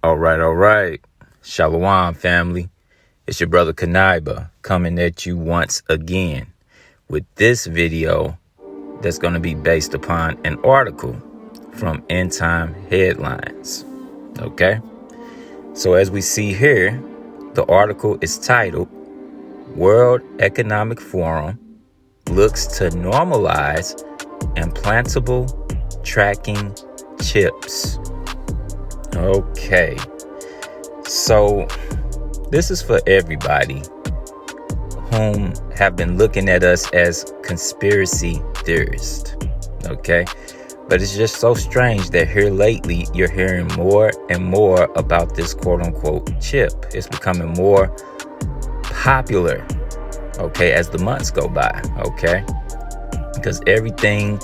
All right. Shalom, family. It's your brother Kanaiba coming at you once again with this video that's going to be based upon an article from End Time Headlines. Okay? So as we see here, the article is titled World Economic Forum Looks to Normalize Implantable Tracking Chips. Okay, so this is for everybody whom have been looking at us as conspiracy theorists, okay? But it's just so strange that here lately you're hearing more and more about this quote-unquote chip. It's becoming more popular, okay, as the months go by, okay? Because everything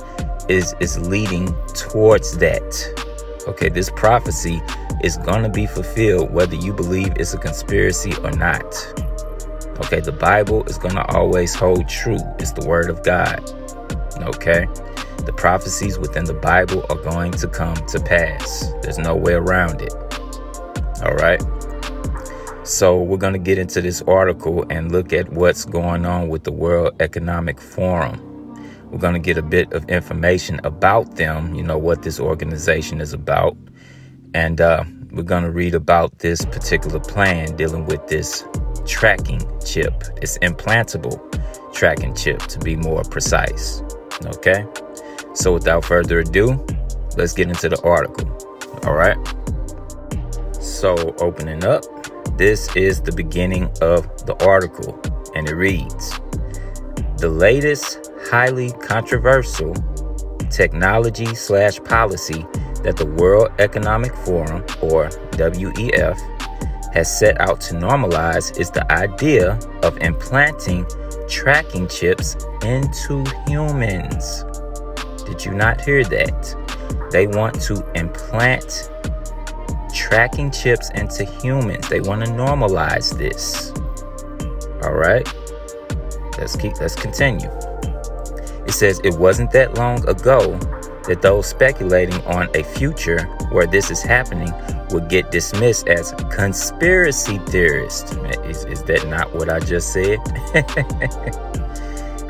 is leading towards that. Okay, this prophecy is going to be fulfilled whether you believe it's a conspiracy or not. Okay, the Bible is going to always hold true. It's the word of God. Okay, the prophecies within the Bible are going to come to pass. There's no way around it. All right. So we're going to get into this article and look at what's going on with the World Economic Forum. We're going to get a bit of information about them, what this organization is about. And we're going to read about this particular plan dealing with this tracking chip, this implantable tracking chip, to be more precise. Okay? So without further ado, let's get into the article. All right? So opening up, this is the beginning of the article, and it reads, the latest highly controversial technology/policy that the World Economic Forum, or WEF, has set out to normalize is the idea of implanting tracking chips into humans. Did you not hear that? They want to implant tracking chips into humans. They want to normalize this. All right. Let's continue. It says it wasn't that long ago that those speculating on a future where this is happening would get dismissed as conspiracy theorists. Is that not what I just said?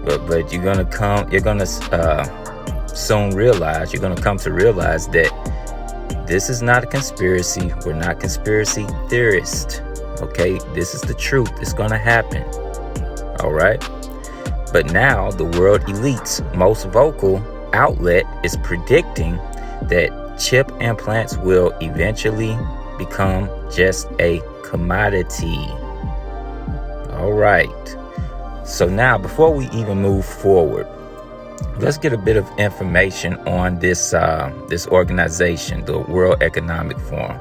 but you're gonna soon realize, you're gonna come to realize that this is not a conspiracy. We're not conspiracy theorists. Okay, this is the truth. It's gonna happen. All right. But now the world elite's most vocal outlet is predicting that chip implants will eventually become just a commodity. All right. So now, before we even move forward, let's get a bit of information on this organization, the World Economic Forum,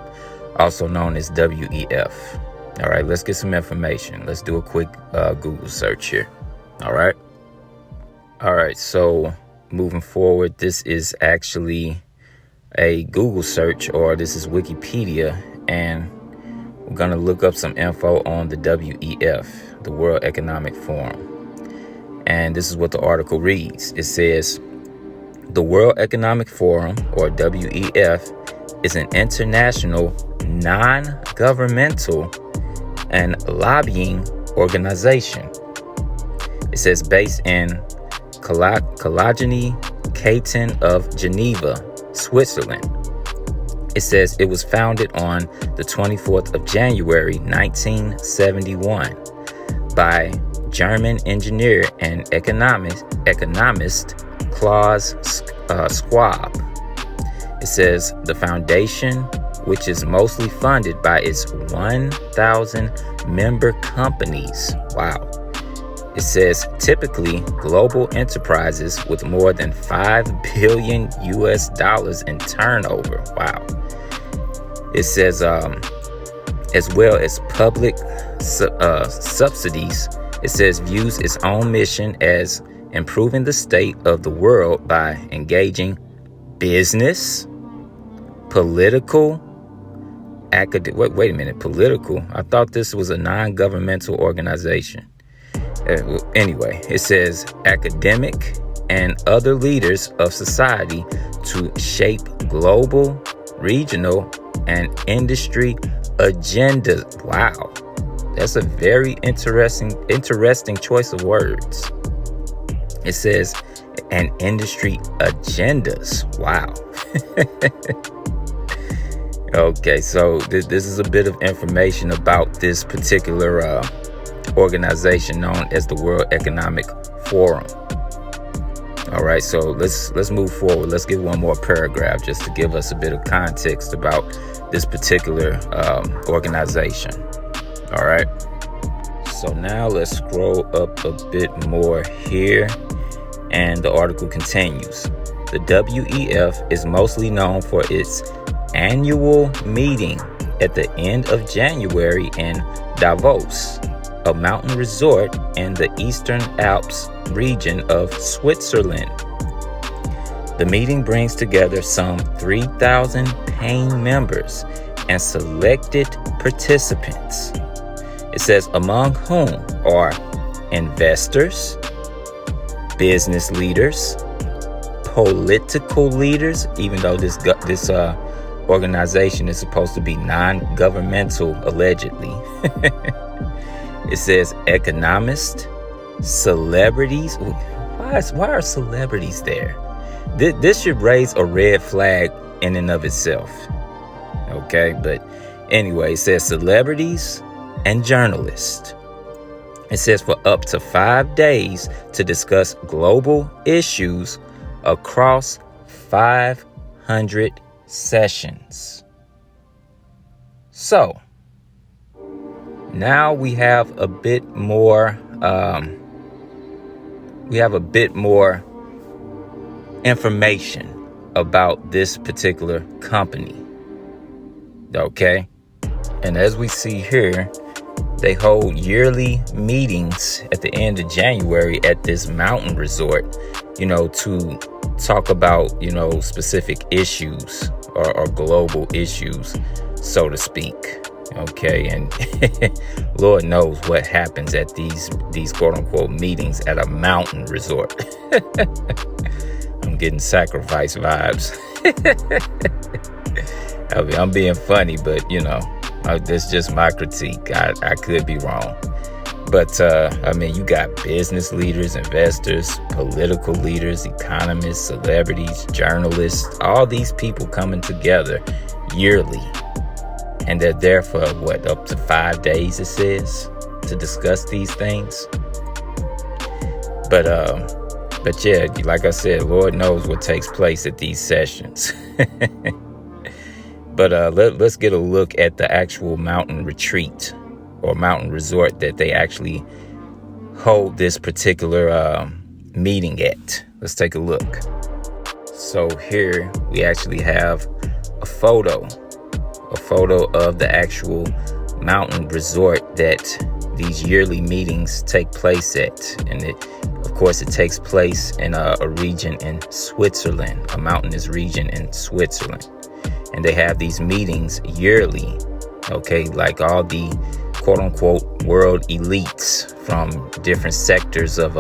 also known as WEF. All right, let's get some information. Let's do a quick Google search here. All right, so moving forward, this is actually a Google search, or this is Wikipedia, and we're going to look up some info on the WEF, the World Economic Forum. And this is what the article reads. It says, the World Economic Forum, or WEF, is an international, non-governmental, and lobbying organization. It says based in Collageny Canton of Geneva, Switzerland. It says it was founded on the 24th of January, 1971 by German engineer and economist Klaus Schwab. It says the foundation, which is mostly funded by its 1,000 member companies. Wow. It says typically global enterprises with more than $5 billion in turnover. Wow. It says as well as public subsidies. It says views its own mission as improving the state of the world by engaging business, political, academic. Wait a minute, political? I thought this was a non-governmental organization. Anyway, it says academic and other leaders of society to shape global, regional, and industry agenda. Wow, that's a very interesting choice of words. It says, and industry agendas. Wow. Okay, so this is a bit of information about this particular organization known as the World Economic Forum. All right, so let's move forward. Let's get one more paragraph just to give us a bit of context about this particular organization. All right. So now let's scroll up a bit more here, and the article continues. The WEF is mostly known for its annual meeting at the end of January in Davos, a mountain resort in the Eastern Alps region of Switzerland. The meeting brings together some 3,000 paying members and selected participants. It says, among whom are investors, business leaders, political leaders, even though this organization is supposed to be non-governmental, allegedly. It says economists, celebrities. Why are celebrities there? This should raise a red flag in and of itself. Okay, but anyway, it says celebrities and journalists. It says for up to 5 days to discuss global issues across 500 sessions. So now we have a bit more information about this particular company. Okay, and as we see here, they hold yearly meetings at the end of January at this mountain resort, to talk about, specific issues or global issues, so to speak. Okay, and Lord knows what happens at these quote unquote meetings at a mountain resort. I'm getting sacrifice vibes. I mean, I'm being funny, but that's just my critique. I could be wrong. But, you got business leaders, investors, political leaders, economists, celebrities, journalists, all these people coming together yearly. And they're there for, up to 5 days, it says, to discuss these things. But yeah, like I said, Lord knows what takes place at these sessions. But let's get a look at the actual mountain retreat or mountain resort that they actually hold this particular meeting at. Let's take a look. So here we actually have a photo of the actual mountain resort that these yearly meetings take place at. And of course, it takes place in a region in Switzerland, a mountainous region in Switzerland. And they have these meetings yearly, okay, like all the quote unquote world elites from different sectors of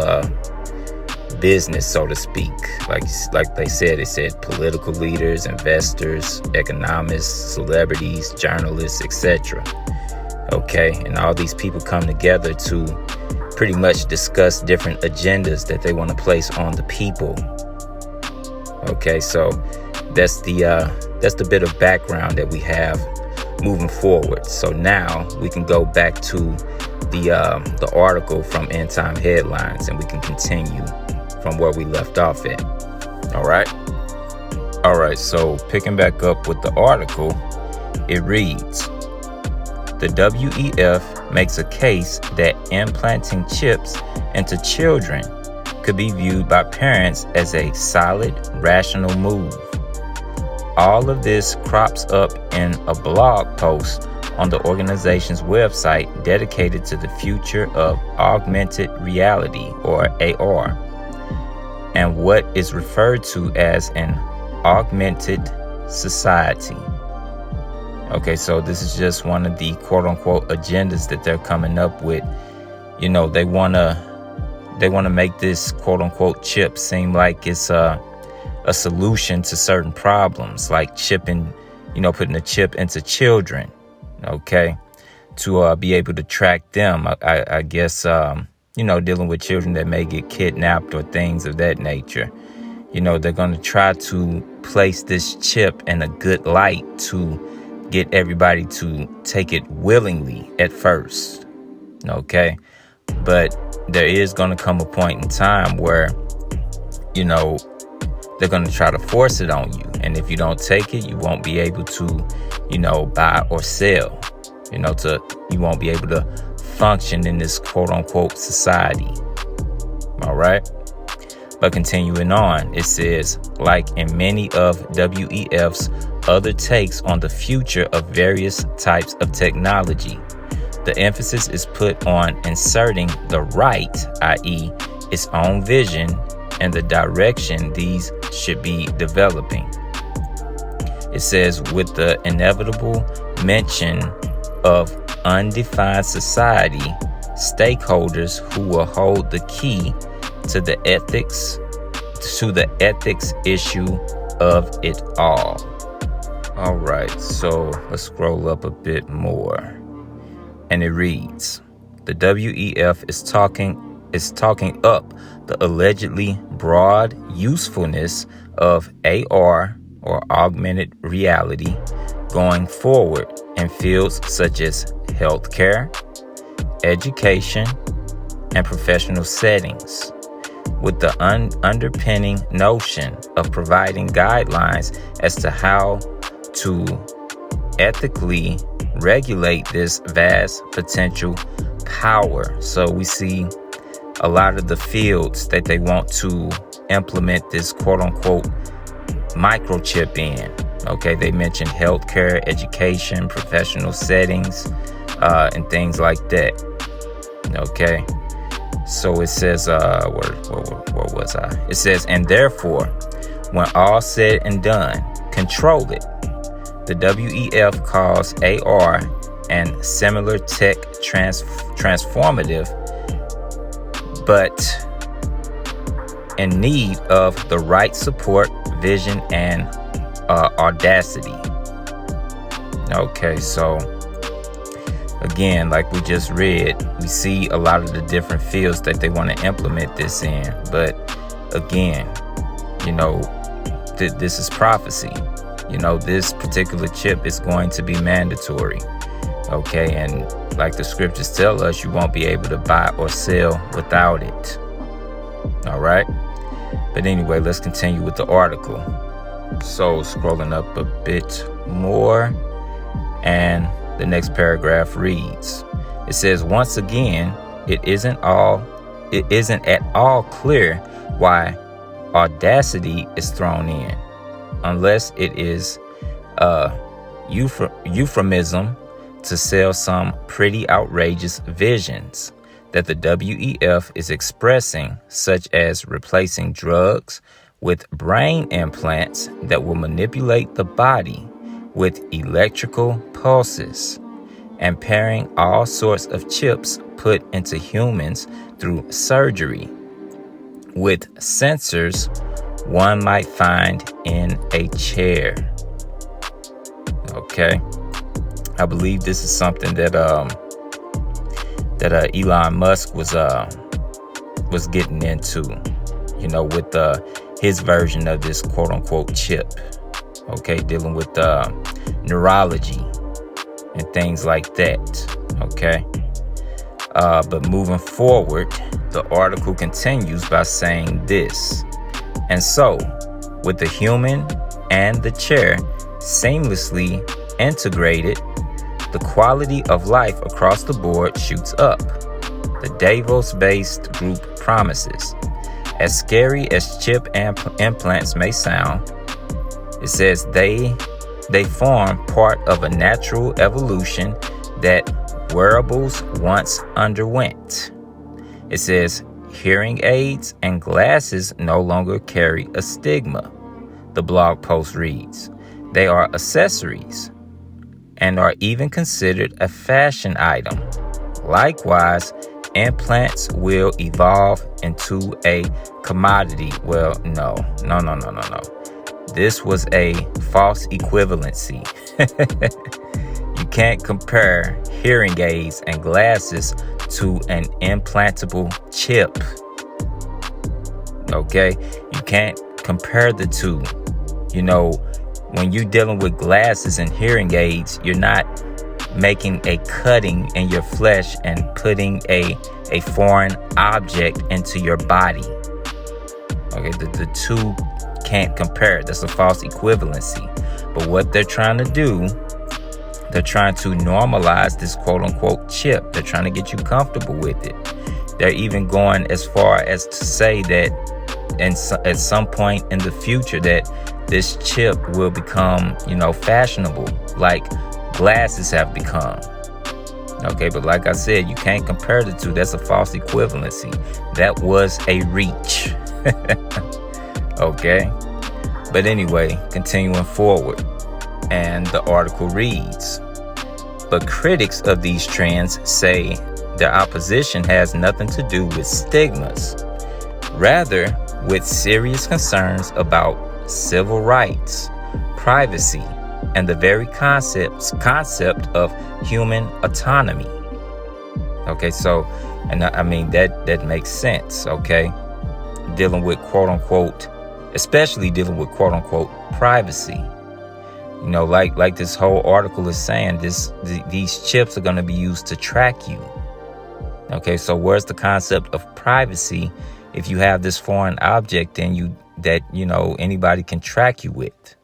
business, so to speak. Like they said political leaders, investors, economists, celebrities, journalists, etc. Okay, and all these people come together to pretty much discuss different agendas that they want to place on the people. Okay, so that's the bit of background that we have moving forward. So now we can go back to the article from End Time Headlines, and we can continue from where we left off at. All right, so picking back up with the article, it reads, the WEF makes a case that implanting chips into children could be viewed by parents as a solid, rational move. All of this crops up in a blog post on the organization's website dedicated to the future of augmented reality, or AR, and what is referred to as an augmented society. Okay, so this is just one of the quote-unquote agendas that they're coming up with. They want to make this quote-unquote chip seem like it's a solution to certain problems, like chipping putting a chip into children, okay, to be able to track them. I guess, dealing with children that may get kidnapped or things of that nature. They're going to try to place this chip in a good light to get everybody to take it willingly at first, okay? But there is going to come a point in time where, they're going to try to force it on you. And if you don't take it, you won't be able to, buy or sell, you won't be able to function in this quote unquote society. All right. But continuing on, it says, like in many of WEF's other takes on the future of various types of technology, the emphasis is put on inserting the right, i.e., its own vision and the direction these should be developing. It says, with the inevitable mention of undefined society, stakeholders who will hold the key to the ethics issue of it all. All right, so let's scroll up a bit more. And it reads, the WEF is talking up the allegedly broad usefulness of AR or augmented reality going forward in fields such as healthcare, education, and professional settings, with the underpinning notion of providing guidelines as to how to ethically regulate this vast potential power. So we see a lot of the fields that they want to implement this quote unquote microchip in. Okay, they mentioned healthcare, education, professional settings, and things like that. Okay, so it says, where was I? It says, and therefore, when all said and done, control it. The WEF calls AR and similar tech transformative, but in need of the right support, vision, and audacity. Okay, so again, like we just read, we see a lot of the different fields that they want to implement this in. But again, this is prophecy. This particular chip is going to be mandatory. Okay, and like the scriptures tell us, you won't be able to buy or sell without it. All right. But anyway, let's continue with the article. So scrolling up a bit more, and the next paragraph reads, it says, once again, it isn't at all clear why audacity is thrown in, unless it is a euphemism to sell some pretty outrageous visions that the WEF is expressing, such as replacing drugs with brain implants that will manipulate the body with electrical pulses, and pairing all sorts of chips put into humans through surgery with sensors one might find in a chair. Okay, I believe this is something that Elon Musk was getting into, with his version of this quote unquote chip. Okay, dealing with neurology and things like that. Okay, but moving forward, the article continues by saying this. And so, with the human and the chair seamlessly integrated, the quality of life across the board shoots up. The Davos-based group promises, as scary as chip implants may sound, it says they form part of a natural evolution that wearables once underwent. It says hearing aids and glasses no longer carry a stigma. The blog post reads, they are accessories and are even considered a fashion item. Likewise, implants will evolve into a commodity. Well, no. this was a false equivalency. You can't compare hearing aids and glasses to an implantable chip. Okay? You can't compare the two. You know, when you're dealing with glasses and hearing aids, you're not making a cutting in your flesh and putting a foreign object into your body. Okay, the two can't compare. That's a false equivalency. But what they're trying to do, they're trying to normalize this quote-unquote chip. They're trying to get you comfortable with it. They're even going as far as to say that at some point in the future that this chip will become, fashionable, like glasses have become. Okay, but like I said, you can't compare the two. That's a false equivalency. That was a reach. Okay, but anyway, continuing forward, and the article reads, but critics of these trends say their opposition has nothing to do with stigmas, rather with serious concerns about civil rights, privacy, and the very concept of human autonomy. Okay, so, and I mean, that makes sense, okay? Dealing with especially dealing with quote unquote privacy. Like this whole article is saying, these chips are going to be used to track you. Okay, so where's the concept of privacy if you have this foreign object in you that, anybody can track you with?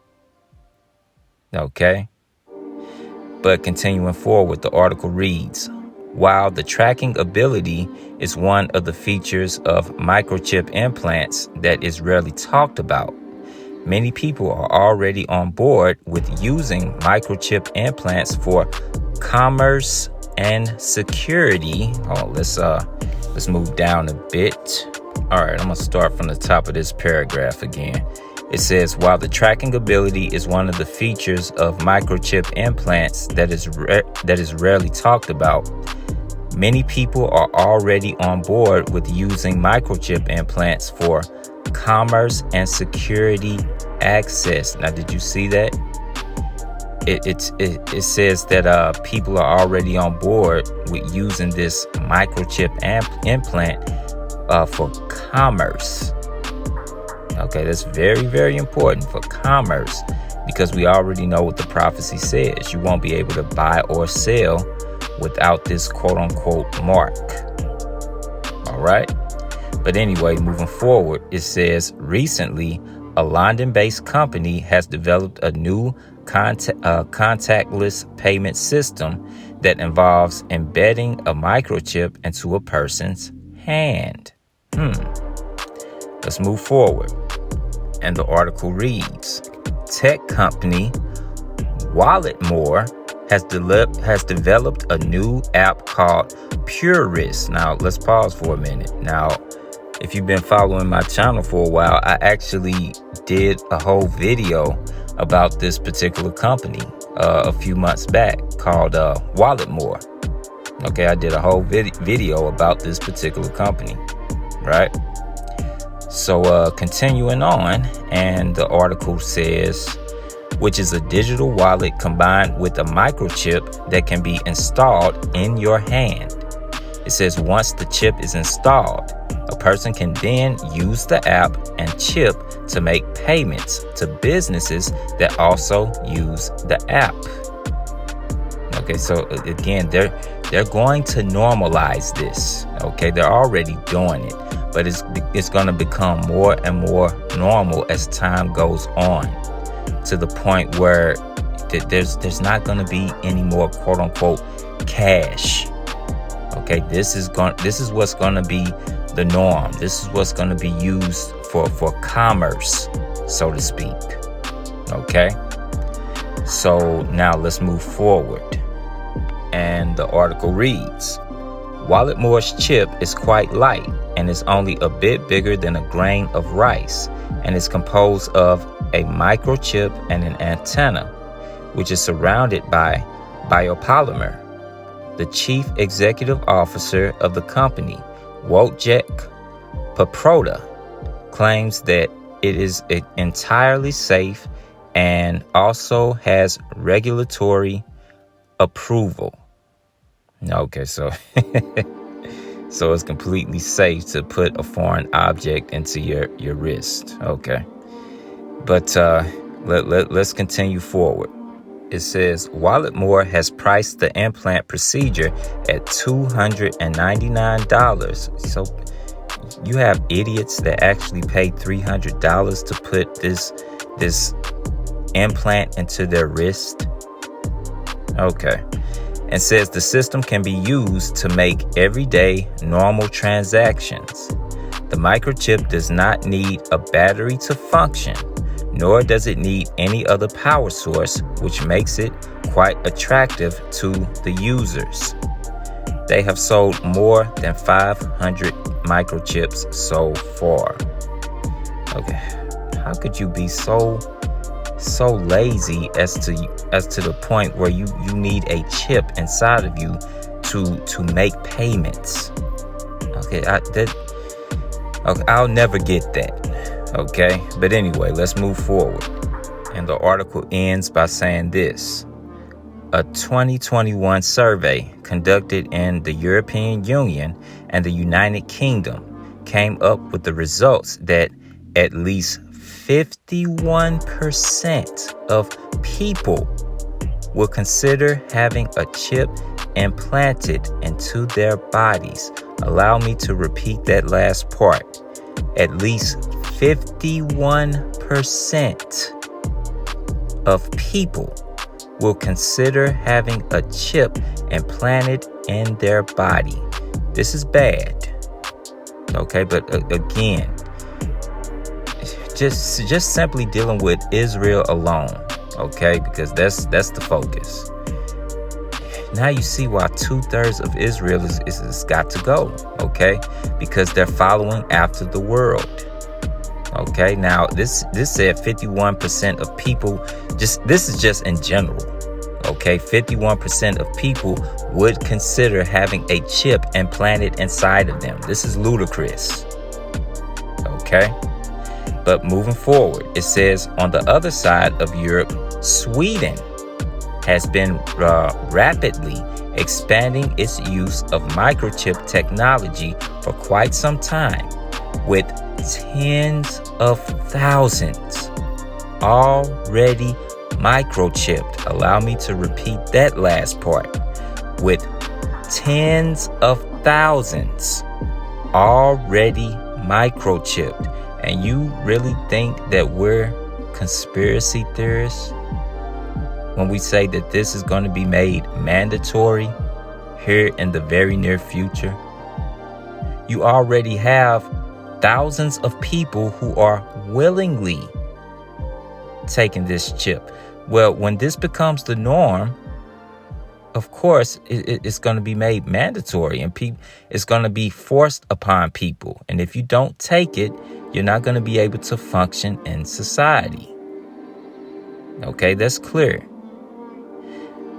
Okay. But continuing forward, the article reads, while the tracking ability is one of the features of microchip implants that is rarely talked about, many people are already on board with using microchip implants for commerce and security. Let's move down a bit. All right, I'm going to start from the top of this paragraph again. It says, while the tracking ability is one of the features of microchip implants that is rarely talked about, many people are already on board with using microchip implants for commerce and security access. Now, did you see that? It says that people are already on board with using this microchip implant for commerce. Okay, that's very, very important for commerce, because we already know what the prophecy says. You won't be able to buy or sell without this quote-unquote mark. All right? But anyway, moving forward, it says, recently, a London-based company has developed a new contactless payment system that involves embedding a microchip into a person's hand. Let's move forward. And the article reads, tech company Walletmore has developed a new app called Purist. Now, let's pause for a minute. Now, if you've been following my channel for a while, I actually did a whole video about this particular company a few months back called Walletmore. Okay, I did a whole video about this particular company, right? So continuing on, and the article says, which is a digital wallet combined with a microchip that can be installed in your hand. It says once the chip is installed, a person can then use the app and chip to make payments to businesses that also use the app. Okay, so again, they're going to normalize this. Okay, they're already doing it, but it's going to become more and more normal as time goes on, to the point where there's not going to be any more quote unquote cash. Okay, this is what's going to be the norm. This is what's going to be used for commerce, so to speak. Okay, so now let's move forward. And the article reads, Walletmore's chip is quite light and is only a bit bigger than a grain of rice, and is composed of a microchip and an antenna, which is surrounded by biopolymer. The chief executive officer of the company, Wojciech Paproda, claims that it is entirely safe and also has regulatory approval. Okay, so so it's completely safe to put a foreign object into your wrist. Okay, but let's continue forward. It says Walletmore has priced the implant procedure at $299. So you have idiots that actually pay $300 to put this implant into their wrist. Okay. And says the system can be used to make everyday normal transactions. The microchip does not need a battery to function, nor does it need any other power source, which makes it quite attractive to the users. They have sold more than 500 microchips so far. Okay, how could you be so lazy as to the point where you need a chip inside of you to make payments? Okay, I'll never get that. Okay, but anyway, let's move forward. And the article ends by saying this: a 2021 survey conducted in the European Union and the United Kingdom came up with the results that at least 51% of people will consider having a chip implanted into their bodies. Allow me to repeat that last part. At least 51% of people will consider having a chip implanted in their body. This is bad. Okay, but again, just simply dealing with Israel alone, okay, because that's the focus. Now you see why 2/3 of Israel is got to go, okay, because they're following after the world. Okay, now this said 51% of people, this is just in general. Okay, 51% of people would consider having a chip implanted inside of them. This is ludicrous. Okay. But moving forward, it says on the other side of Europe, Sweden has been rapidly expanding its use of microchip technology for quite some time, with tens of thousands already microchipped. Allow me to repeat that last part. With tens of thousands already microchipped. And you really think that we're conspiracy theorists when we say that this is going to be made mandatory here in the very near future? You already have thousands of people who are willingly taking this chip. Well, when this becomes the norm, of course, it's going to be made mandatory, and it's going to be forced upon people. And if you don't take it, you're not going to be able to function in society. Okay, that's clear.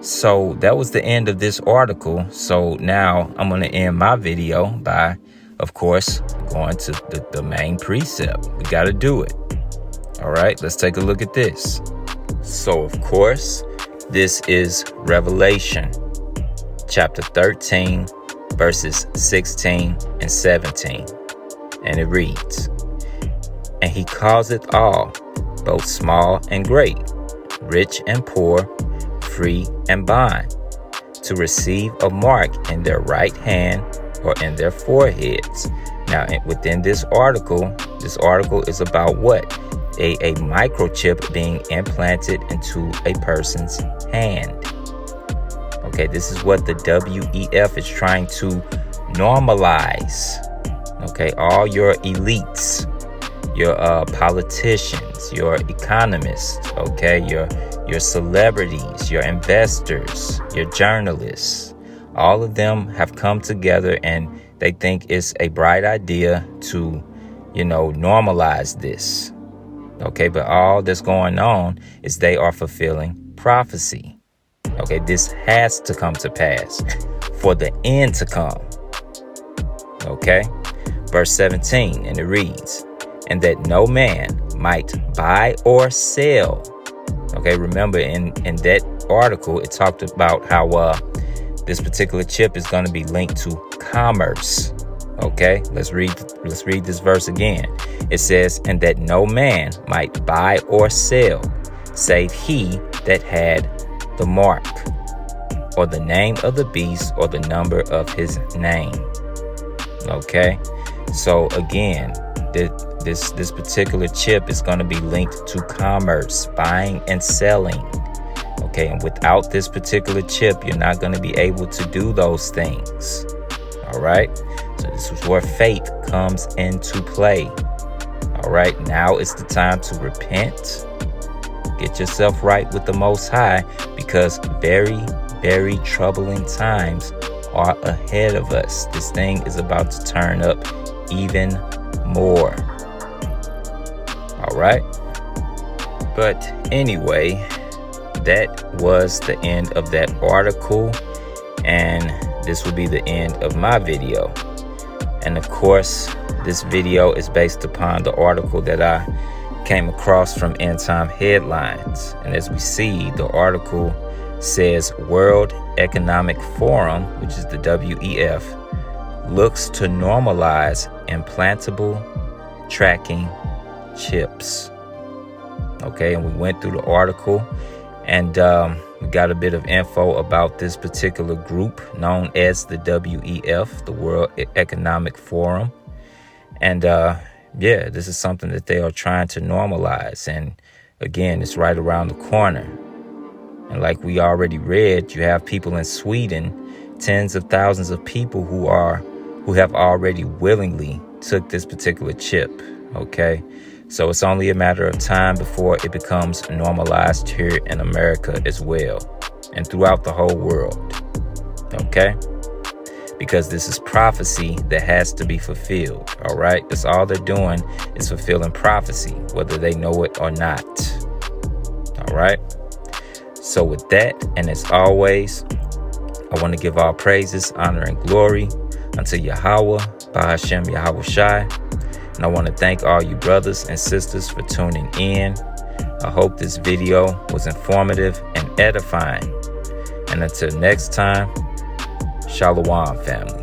So that was the end of this article. So now I'm going to end my video by, of course, going to the main precept. We got to do it. All right, let's take a look at this. So, of course, this is Revelation chapter 13, verses 16 and 17. And it reads, "And he causeth all, both small and great, rich and poor, free and bond, to receive a mark in their right hand or in their foreheads." Now, within this article is about what? A microchip being implanted into a person's hand. Okay, this is what the WEF is trying to normalize. Okay, all your elites, your politicians, your economists, okay, your celebrities, your investors, your journalists, all of them have come together and they think it's a bright idea to, normalize this. Okay, but all that's going on is they are fulfilling prophecy. Okay, this has to come to pass for the end to come. Okay, verse 17, and it reads, "And that no man might buy or sell. Okay, remember in that article, it talked about how this particular chip is going to be linked to commerce. Okay, let's read this verse again. It says, and that no man might buy or sell, save he that had the mark, or the name of the beast, or the number of his name. Okay, so again, this particular chip is going to be linked to commerce, buying and selling. Okay, and without this particular chip, you're not going to be able to do those things. All right, so this is where faith comes into play. All right, now it's the time to repent. Get yourself right with the Most High, because very, very troubling times are ahead of us. This thing is about to turn up even more. All right. But anyway, that was the end of that article, and this will be the end of my video. And of course, this video is based upon the article that I came across from End Time Headlines. And as we see, the article says World Economic Forum, which is the WEF, looks to normalize implantable tracking chips. Okay, and we went through the article, and we got a bit of info about this particular group known as the WEF, the World Economic Forum. And yeah, this is something that they are trying to normalize. And again, it's right around the corner. And like we already read, you have people in Sweden, tens of thousands of people who have already willingly took this particular chip. Okay, so it's only a matter of time before it becomes normalized here in America as well, and throughout the whole world. Okay, because this is prophecy that has to be fulfilled. All right, that's all they're doing, is fulfilling prophecy, whether they know it or not. All right. So with that, and as always, I want to give all praises, honor, and glory unto Yahweh, Bahashem Yahweh Shai. And I want to thank all you brothers and sisters for tuning in. I hope this video was informative and edifying. And until next time, Shalom, family.